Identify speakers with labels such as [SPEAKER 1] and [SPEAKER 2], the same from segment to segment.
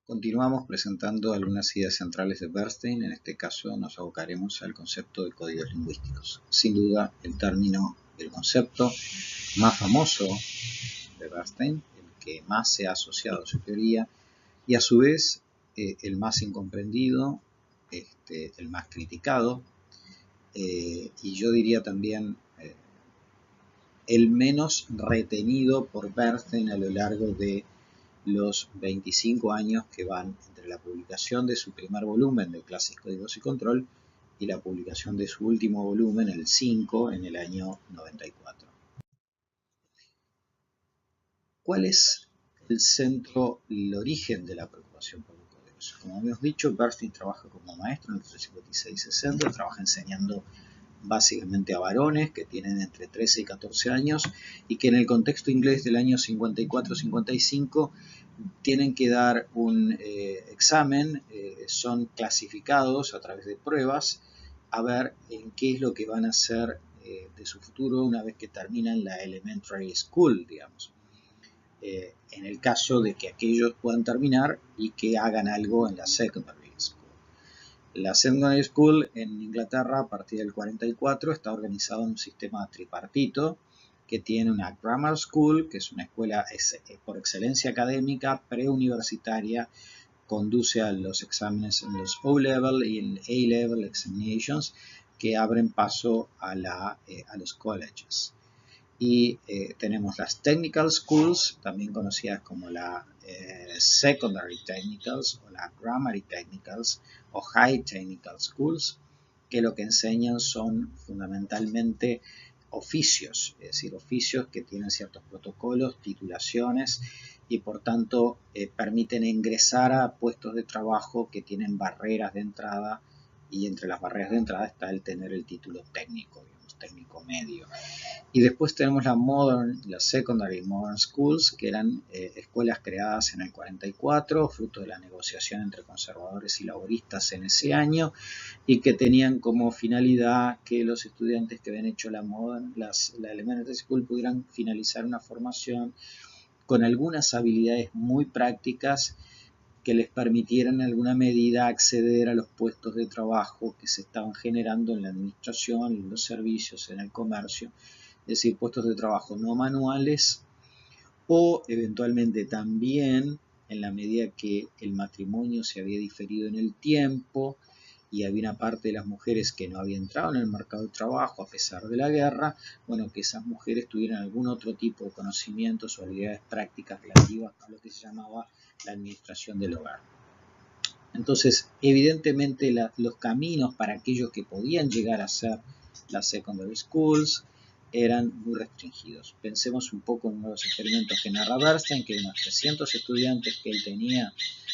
[SPEAKER 1] Continuamos presentando algunas ideas centrales de Bernstein. En este caso nos abocaremos al concepto de códigos lingüísticos. Sin duda, el concepto más famoso de Bernstein, el que más se ha asociado a su teoría y a su vez el más incomprendido, el más criticado y yo diría también el menos retenido por Bernstein a lo largo de los 25 años que van entre la publicación de su primer volumen de Clases, Códigos y Control y la publicación de su último volumen, el 5, en el año 94. ¿Cuál es el centro, el origen de la preocupación por los códigos? Como hemos dicho, Bernstein trabaja como maestro en los 56 y 60, trabaja enseñando básicamente a varones que tienen entre 13 y 14 años y que en el contexto inglés del año 54-55 tienen que dar un examen, son clasificados a través de pruebas a ver en qué es lo que van a hacer de su futuro una vez que terminan la elementary school, digamos. En el caso de que aquellos puedan terminar y que hagan algo en la secondary school. La secondary school en Inglaterra a partir del 44 está organizada en un sistema tripartito que tiene una grammar school, que es una escuela por excelencia académica, preuniversitaria, conduce a los exámenes en los O-Level y en A-Level examinations que abren paso a los colleges. Y tenemos las technical schools, también conocidas como la secondary technicals o la grammar technicals o high technical schools, que lo que enseñan son fundamentalmente oficios, es decir, oficios que tienen ciertos protocolos, titulaciones y por tanto permiten ingresar a puestos de trabajo que tienen barreras de entrada, y entre las barreras de entrada está el tener el título técnico, digamos, técnico medio. Y después tenemos la Secondary Modern Schools, que eran escuelas creadas en el 44, fruto de la negociación entre conservadores y laboristas en ese año, y que tenían como finalidad que los estudiantes que habían hecho la Elementary School pudieran finalizar una formación con algunas habilidades muy prácticas que les permitieran en alguna medida acceder a los puestos de trabajo que se estaban generando en la administración, en los servicios, en el comercio, es decir, puestos de trabajo no manuales o eventualmente también en la medida que el matrimonio se había diferido en el tiempo y había una parte de las mujeres que no había entrado en el mercado de trabajo a pesar de la guerra, bueno, que esas mujeres tuvieran algún otro tipo de conocimientos o habilidades prácticas relativas a lo que se llamaba la administración del hogar. Entonces, evidentemente los caminos para aquellos que podían llegar a ser las secondary schools eran muy restringidos. Pensemos un poco en los experimentos que narra Bernstein, que de unos 300 estudiantes que él tenía,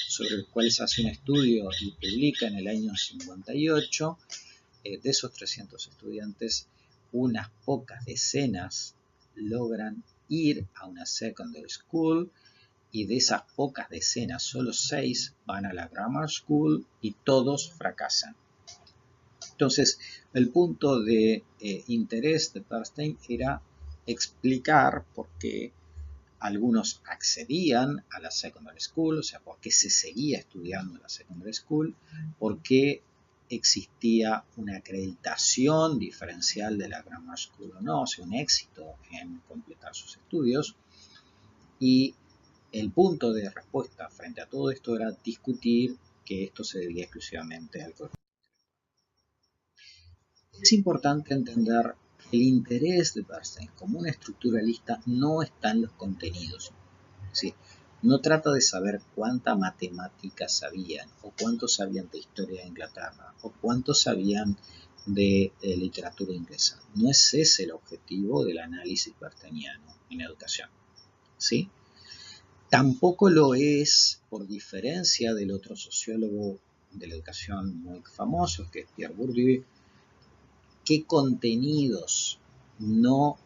[SPEAKER 1] sobre los cuales hace un estudio y publica en el año 58, de esos 300 estudiantes, unas pocas decenas logran ir a una secondary school, y de esas pocas decenas, solo 6 van a la grammar school y todos fracasan. Entonces, el punto de interés de Bernstein era explicar por qué algunos accedían a la secondary school, o sea, por qué se seguía estudiando en la secondary school, por qué existía una acreditación diferencial de la grammar school o no, o sea, un éxito en completar sus estudios. Y el punto de respuesta frente a todo esto era discutir que esto se debía exclusivamente al coeficiente. Es importante entender que el interés de Bernstein como un estructuralista no está en los contenidos. Es decir, no trata de saber cuánta matemática sabían, o cuánto sabían de historia de Inglaterra, o cuánto sabían de literatura inglesa. No es ese el objetivo del análisis bernsteiniano en educación, ¿sí? Tampoco lo es, por diferencia del otro sociólogo de la educación muy famoso, que es Pierre Bourdieu, qué contenidos no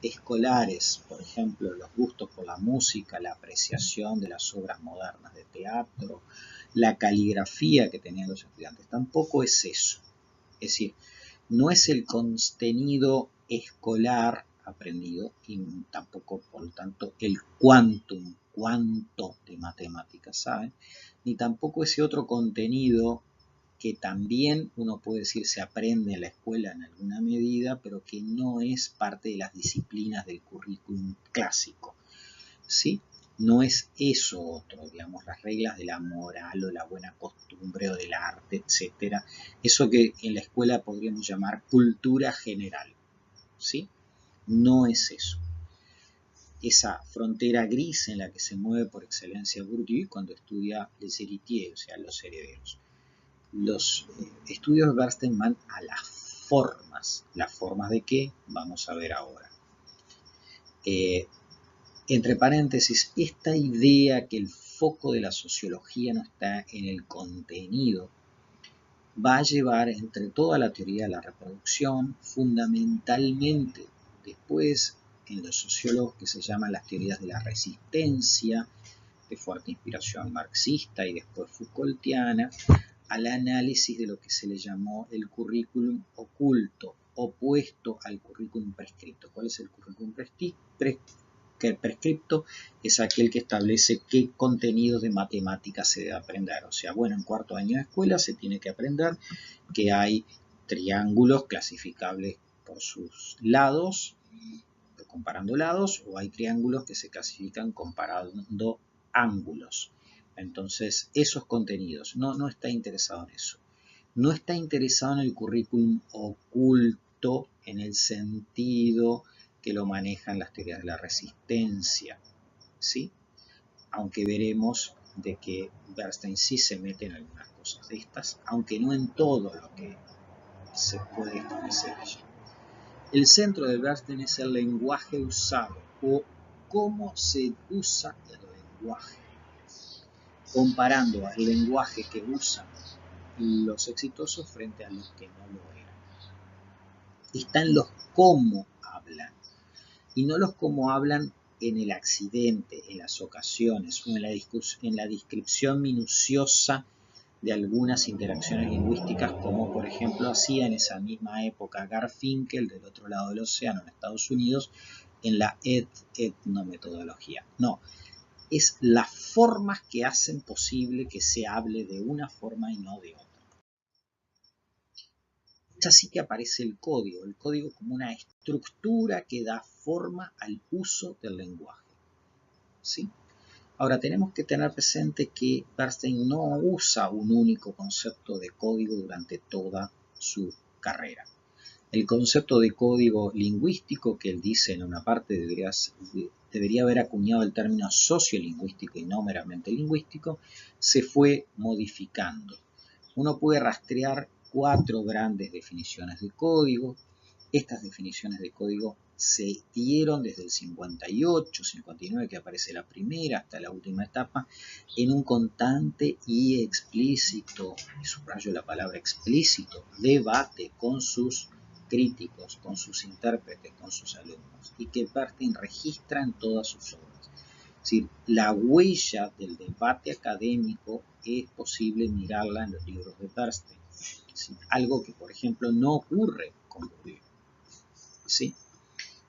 [SPEAKER 1] escolares, por ejemplo, los gustos por la música, la apreciación de las obras modernas de teatro, la caligrafía que tenían los estudiantes, tampoco es eso. Es decir, no es el contenido escolar aprendido y tampoco, por lo tanto, el quantum cuánto de matemáticas saben, ni tampoco ese otro contenido que también uno puede decir se aprende en la escuela en alguna medida, pero que no es parte de las disciplinas del currículum clásico, ¿sí? No es eso otro, digamos, las reglas de la moral o la buena costumbre o del arte, etcétera. Eso que en la escuela podríamos llamar cultura general, ¿sí? No es eso. Esa frontera gris en la que se mueve por excelencia Bourdieu cuando estudia Les Héritiers, o sea, los herederos. Los estudios de Bernstein van a las formas. ¿Las formas de qué? Vamos a ver ahora. Entre paréntesis, esta idea que el foco de la sociología no está en el contenido va a llevar entre toda la teoría de la reproducción, fundamentalmente después en los sociólogos que se llaman las teorías de la resistencia, de fuerte inspiración marxista y después Foucaultiana, al análisis de lo que se le llamó el currículum oculto, opuesto al currículum prescripto. ¿Cuál es el currículum que el prescripto? Es aquel que establece qué contenidos de matemáticas se debe aprender. O sea, bueno, en cuarto año de escuela se tiene que aprender que hay triángulos clasificables por sus lados, comparando lados, o hay triángulos que se clasifican comparando ángulos. Entonces, esos contenidos, no está interesado en eso. No está interesado en el currículum oculto en el sentido que lo manejan las teorías de la resistencia, ¿sí? Aunque veremos de que Bernstein sí se mete en algunas cosas de estas, aunque no en todo lo que se puede establecer allí. El centro de Bernstein es el lenguaje usado o cómo se usa el lenguaje, comparando al lenguaje que usan los exitosos frente a los que no lo eran. Están los cómo hablan, y no los cómo hablan en el accidente, en las ocasiones, o en la descripción minuciosa de algunas interacciones lingüísticas, como por ejemplo hacía en esa misma época Garfinkel del otro lado del océano en Estados Unidos en la etnometodología. No, es las formas que hacen posible que se hable de una forma y no de otra. Es así que aparece el código como una estructura que da forma al uso del lenguaje, ¿sí? Ahora, tenemos que tener presente que Bernstein no usa un único concepto de código durante toda su carrera. El concepto de código lingüístico, que él dice en una parte debería haber acuñado el término sociolingüístico y no meramente lingüístico, se fue modificando. Uno puede rastrear 4 grandes definiciones de código. Estas definiciones de código se dieron desde el 58, 59, que aparece la primera, hasta la última etapa, en un constante y explícito, y subrayo la palabra explícito, debate con sus críticos, con sus intérpretes, con sus alumnos, y que Bernstein registra en todas sus obras. Es decir, la huella del debate académico es posible mirarla en los libros de Bernstein, ¿sí? Algo que, por ejemplo, no ocurre con Bourdieu, ¿sí?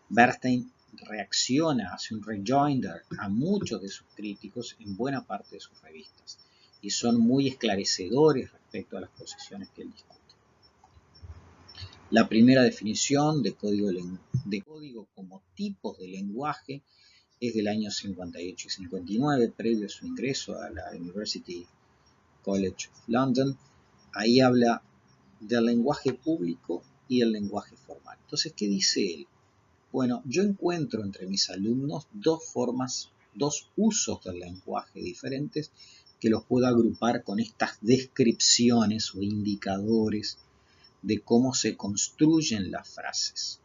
[SPEAKER 1] Bernstein reacciona, hace un rejoinder a muchos de sus críticos en buena parte de sus revistas, y son muy esclarecedores respecto a las posiciones que él discute. La primera definición de código como tipos de lenguaje es del año 58 y 59, previo a su ingreso a la University College of London. Ahí habla del lenguaje público y el lenguaje formal. Entonces, ¿qué dice él? Bueno, yo encuentro entre mis alumnos dos usos del lenguaje diferentes que los puedo agrupar con estas descripciones o indicadores de cómo se construyen las frases.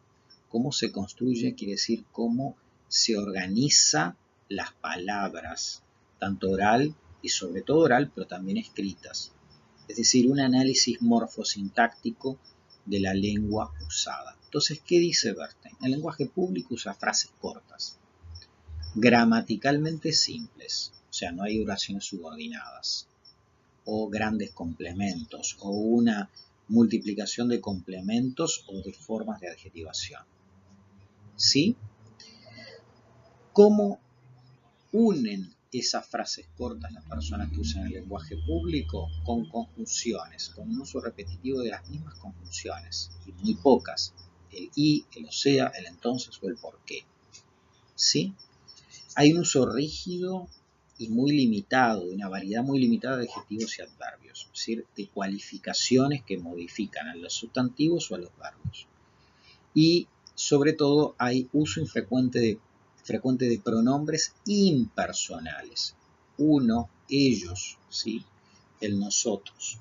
[SPEAKER 1] Cómo se construye quiere decir cómo se organiza las palabras, tanto oral y sobre todo oral, pero también escritas. Es decir, un análisis morfosintáctico de la lengua usada. Entonces, ¿qué dice Bernstein? El lenguaje público usa frases cortas, gramaticalmente simples, o sea, no hay oraciones subordinadas, o grandes complementos, o una multiplicación de complementos o de formas de adjetivación. ¿Sí? ¿Cómo unen esas frases cortas las personas que usan el lenguaje público con conjunciones, con un uso repetitivo de las mismas conjunciones, y muy pocas, el y, el o sea, el entonces o el por qué. ¿Sí? Hay un uso rígido y muy limitado, de una variedad muy limitada de adjetivos y adverbios, es decir, de cualificaciones que modifican a los sustantivos o a los verbos. Y sobre todo hay uso infrecuente de pronombres impersonales. Uno, ellos, ¿sí? El nosotros.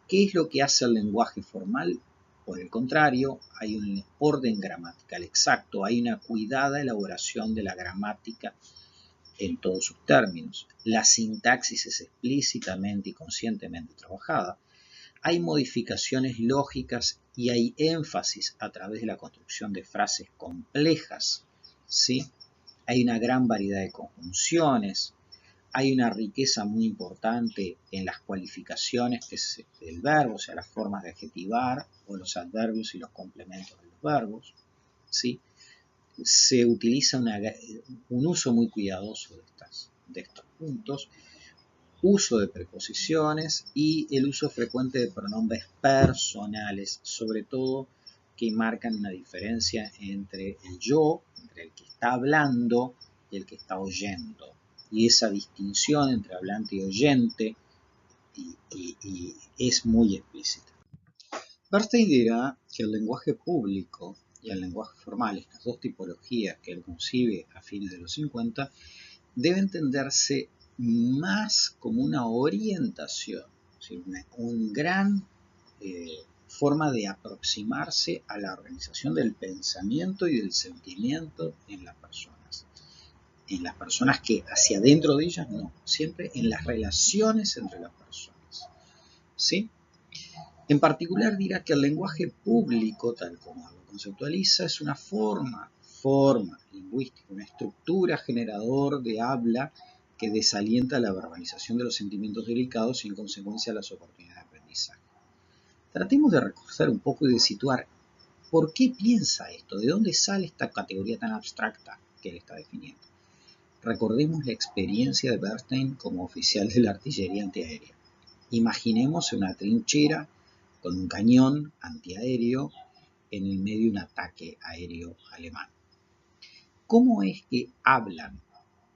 [SPEAKER 1] ¿Qué es lo que hace el lenguaje formal? Por el contrario, hay un orden gramatical exacto, hay una cuidada elaboración de la gramática en todos sus términos. La sintaxis es explícitamente y conscientemente trabajada. Hay modificaciones lógicas y hay énfasis a través de la construcción de frases complejas, ¿sí? Hay una gran variedad de conjunciones, hay una riqueza muy importante en las cualificaciones del verbo, o sea, las formas de adjetivar o los adverbios y los complementos de los verbos, ¿sí? Se utiliza un uso muy cuidadoso de estos puntos, uso de preposiciones y el uso frecuente de pronombres personales, sobre todo que marcan una diferencia entre el yo, entre el que está hablando y el que está oyendo. Y esa distinción entre hablante y oyente es muy explícita. Bernstein dirá que el lenguaje público y el lenguaje formal, estas dos tipologías que él concibe a fines de los 50, debe entenderse más como una orientación, ¿sí? Una gran forma de aproximarse a la organización del pensamiento y del sentimiento en las personas. En las personas que hacia adentro de ellas no, siempre en las relaciones entre las personas. ¿Sí? En particular dirá que el lenguaje público, tal como lo conceptualiza, es una forma lingüística, una estructura generador de habla que desalienta la verbalización de los sentimientos delicados y en consecuencia las oportunidades de aprendizaje. Tratemos de recordar un poco y de situar por qué piensa esto, de dónde sale esta categoría tan abstracta que él está definiendo. Recordemos la experiencia de Bernstein como oficial de la artillería antiaérea. Imaginemos una trinchera con un cañón antiaéreo en el medio de un ataque aéreo alemán. ¿Cómo es que hablan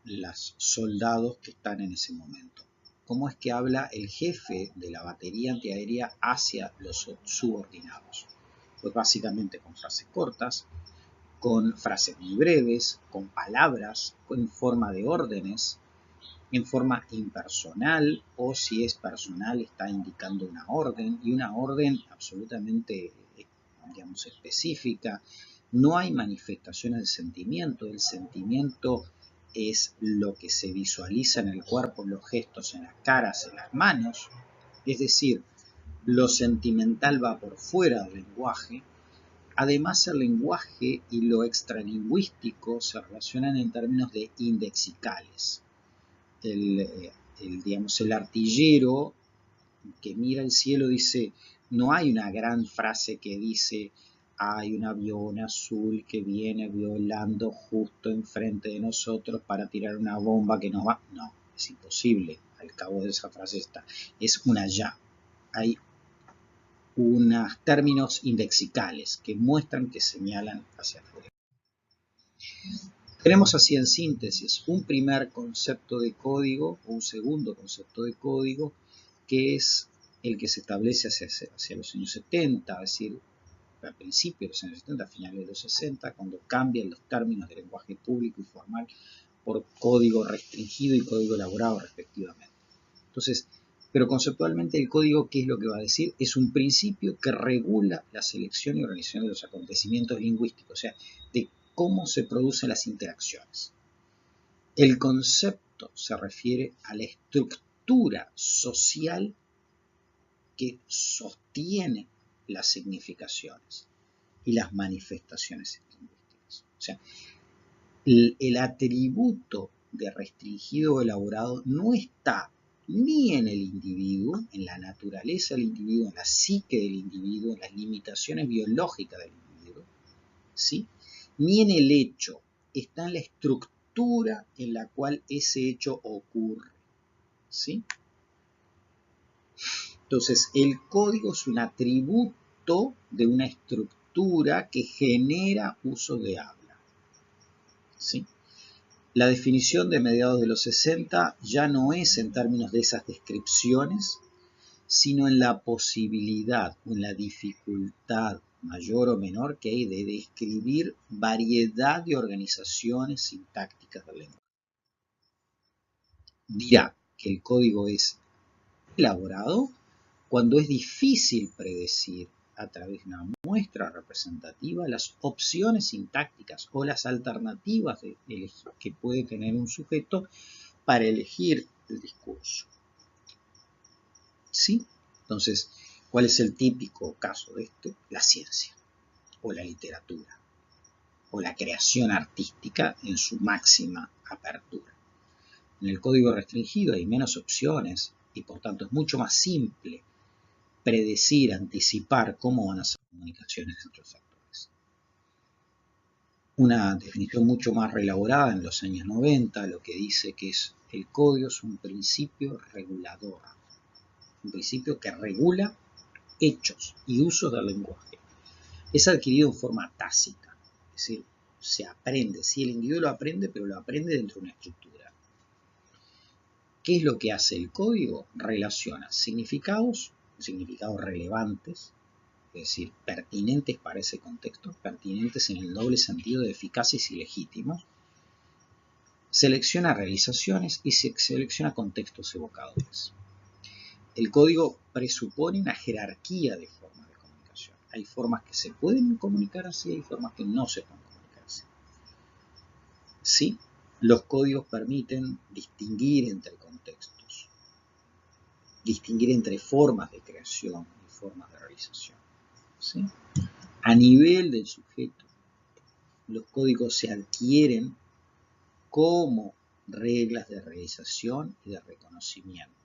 [SPEAKER 1] los soldados que están en ese momento? ¿Cómo es que habla el jefe de la batería antiaérea hacia los subordinados? Pues básicamente con frases cortas, con frases muy breves, con palabras, en forma de órdenes, en forma impersonal, o si es personal está indicando una orden, y una orden absolutamente, digamos, específica. No hay manifestaciones de sentimiento, el sentimiento es lo que se visualiza en el cuerpo, en los gestos, en las caras, en las manos, es decir, lo sentimental va por fuera del lenguaje. Además, el lenguaje y lo extralingüístico se relacionan en términos de indexicales. El artillero que mira el cielo dice, no hay una gran frase que dice, hay un avión azul que viene volando justo enfrente de nosotros para tirar una bomba que nos va. No, es imposible. Al cabo de esa frase es una ya. Hay unos términos indexicales que muestran, que señalan hacia afuera. Tenemos así en síntesis un primer concepto de código o un segundo concepto de código que es el que se establece hacia los años 70, es decir, a principios de los años 70, a finales de los 60, cuando cambian los términos de lenguaje público y formal por código restringido y código elaborado respectivamente. Entonces, pero conceptualmente el código, ¿qué es lo que va a decir? Es un principio que regula la selección y organización de los acontecimientos lingüísticos, o sea, de cómo se producen las interacciones. El concepto se refiere a la estructura social que sostiene las significaciones y las manifestaciones lingüísticas. O sea, el atributo de restringido o elaborado no está ni en el individuo, en la naturaleza del individuo, en la psique del individuo, en las limitaciones biológicas del individuo, ¿sí? Ni en el hecho, está en la estructura estructura en la cual ese hecho ocurre, ¿sí? Entonces, el código es un atributo de una estructura que genera uso de habla, ¿sí? La definición de mediados de los 60 ya no es en términos de esas descripciones, sino en la posibilidad o en la dificultad mayor o menor que hay de describir variedad de organizaciones sintácticas del lenguaje. Dirá que el código es elaborado cuando es difícil predecir a través de una muestra representativa las opciones sintácticas o las alternativas que puede tener un sujeto para elegir el discurso. ¿Sí? Entonces, ¿cuál es el típico caso de esto? La ciencia, o la literatura, o la creación artística en su máxima apertura. En el código restringido hay menos opciones y por tanto es mucho más simple predecir, anticipar cómo van a ser las comunicaciones entre los actores. Una definición mucho más reelaborada en los años 90 lo que dice que el código es un principio regulador, un principio que regula hechos y usos del lenguaje. Es adquirido en forma tácita, es decir, se aprende, sí, el individuo lo aprende, pero lo aprende dentro de una estructura. ¿Qué es lo que hace el código? Relaciona significados relevantes, es decir, pertinentes para ese contexto, pertinentes en el doble sentido de eficaces y legítimos, selecciona realizaciones y selecciona contextos evocadores. El código presupone una jerarquía de formas de comunicación. Hay formas que se pueden comunicar así, hay formas que no se pueden comunicar así. Sí, los códigos permiten distinguir entre contextos, distinguir entre formas de creación y formas de realización. ¿Sí? A nivel del sujeto, los códigos se adquieren como reglas de realización y de reconocimiento.